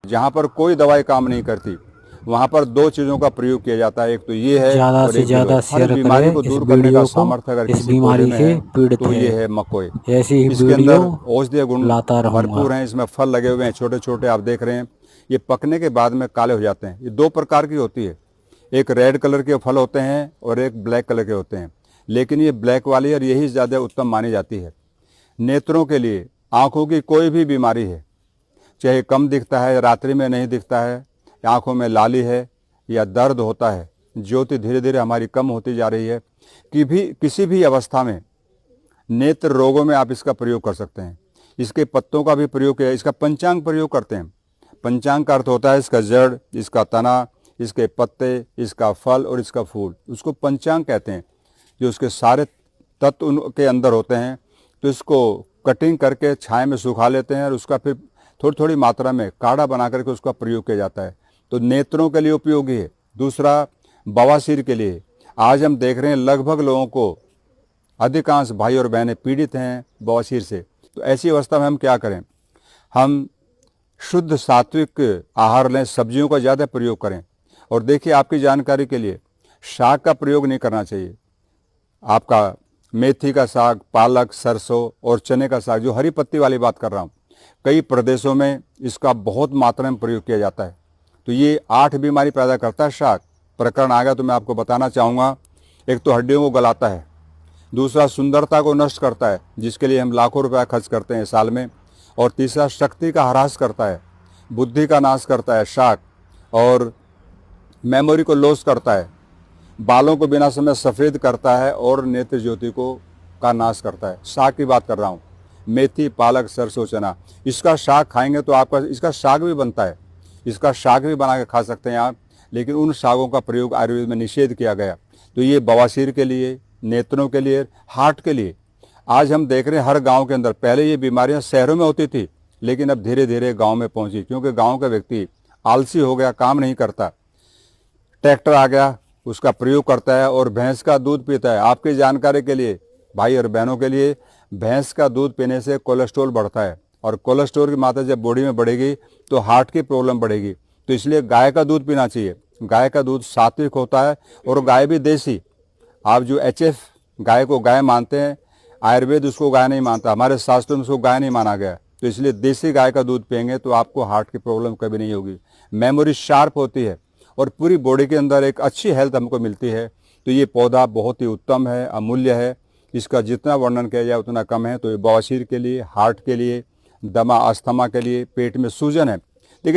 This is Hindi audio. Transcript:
जहाँ पर कोई दवाई काम नहीं करती वहाँ पर दो चीज़ों का प्रयोग किया जाता है, एक तो ये है ज़्यादा और से एक गिलोय। ज़्यादा हर शेयर बीमारी करें को इस दूर करने का वीडियो को। सामर्थ्य अगर इस किसी पौधे बीमारी में से है पीड़ित तो ये है। है मकोई। ऐसी ही इसके वीडियो अंदर औषधीय गुण लाता रहूँगा। भरपूर हैं, इसमें फल लगे हुए हैं छोटे छोटे, आप देख रहे हैं। ये पकने के बाद में काले हो जाते हैं। ये दो प्रकार की होती है, एक रेड कलर के फल होते हैं और एक ब्लैक कलर के होते हैं, लेकिन ये ब्लैक वाली और यही ज़्यादा उत्तम मानी जाती है नेत्रों के लिए। आँखों की कोई भी बीमारी है, चाहे कम दिखता है, रात्रि में नहीं दिखता है, आँखों में लाली है या दर्द होता है, ज्योति धीरे धीरे हमारी कम होती जा रही है, कि भी किसी भी अवस्था में नेत्र रोगों में आप इसका प्रयोग कर सकते हैं। इसके पत्तों का भी प्रयोग किया, इसका पंचांग प्रयोग करते हैं। पंचांग का अर्थ होता है इसका जड़, इसका तना, इसके पत्ते, इसका फल और इसका फूल, उसको पंचांग कहते हैं। जो उसके सारे तत्व उनके अंदर होते हैं, तो इसको कटिंग करके छाया में सुखा लेते हैं और उसका फिर थोड़ी थोड़ी मात्रा में काढ़ा बना करके उसका प्रयोग किया जाता है। तो नेत्रों के लिए उपयोगी है। दूसरा, बवासीर के लिए। आज हम देख रहे हैं लगभग लोगों को, अधिकांश भाई और बहनें पीड़ित हैं बवासीर से। तो ऐसी अवस्था में हम क्या करें? हम शुद्ध सात्विक आहार लें, सब्जियों का ज़्यादा प्रयोग करें। और देखिए, आपकी जानकारी के लिए, शाक का प्रयोग नहीं करना चाहिए। आपका मेथी का साग, पालक, सरसों और चने का साग, जो हरी पत्ती वाली बात कर रहा हूँ, कई प्रदेशों में इसका बहुत मात्रा में प्रयोग किया जाता है। तो ये 8 बीमारी पैदा करता है शाक। प्रकरण आ गया तो मैं आपको बताना चाहूँगा। एक तो हड्डियों को गलाता है, दूसरा सुंदरता को नष्ट करता है, जिसके लिए हम लाखों रुपया खर्च करते हैं साल में, और तीसरा शक्ति का ह्रास करता है, बुद्धि का नाश करता है शाक, और मेमोरी को लॉस करता है, बालों को बिना समय सफ़ेद करता है और नेत्र ज्योति को का नाश करता है। शाक की बात कर रहा हूँ, मेथी, पालक, सरसों, चना। इसका शाक खाएंगे तो आपका, इसका शाक भी बनता है, इसका शाक भी बना के खा सकते हैं आप, लेकिन उन शाकों का प्रयोग आयुर्वेद में निषेध किया गया। तो ये बवासीर के लिए, नेत्रों के लिए, हार्ट के लिए। आज हम देख रहे हैं हर गांव के अंदर, पहले ये बीमारियां शहरों में होती थी, लेकिन अब धीरे धीरे गांव में पहुंची, क्योंकि गांव का व्यक्ति आलसी हो गया, काम नहीं करता। ट्रैक्टर आ गया, उसका प्रयोग करता है और भैंस का दूध पीता है। आपकी जानकारी के लिए, भाई और बहनों के लिए, भैंस का दूध पीने से कोलेस्ट्रॉल बढ़ता है, और कोलेस्ट्रॉल की मात्रा जब बॉडी में बढ़ेगी तो हार्ट की प्रॉब्लम बढ़ेगी। तो इसलिए गाय का दूध पीना चाहिए। गाय का दूध सात्विक होता है, और गाय भी देसी। आप जो HF गाय को गाय मानते हैं, आयुर्वेद उसको गाय नहीं मानता, हमारे शास्त्रों में उसको गाय नहीं माना गया। तो इसलिए देसी गाय का दूध पिएंगे तो आपको हार्ट की प्रॉब्लम कभी नहीं होगी। मेमोरी शार्प होती है और पूरी बॉडी के अंदर एक अच्छी हेल्थ हमको मिलती है। तो ये पौधा बहुत ही उत्तम है, अमूल्य है। इसका जितना वर्णन किया जाए उतना कम है। तो ये बवासीर के लिए, हार्ट के लिए, दमा अस्थमा के लिए, पेट में सूजन है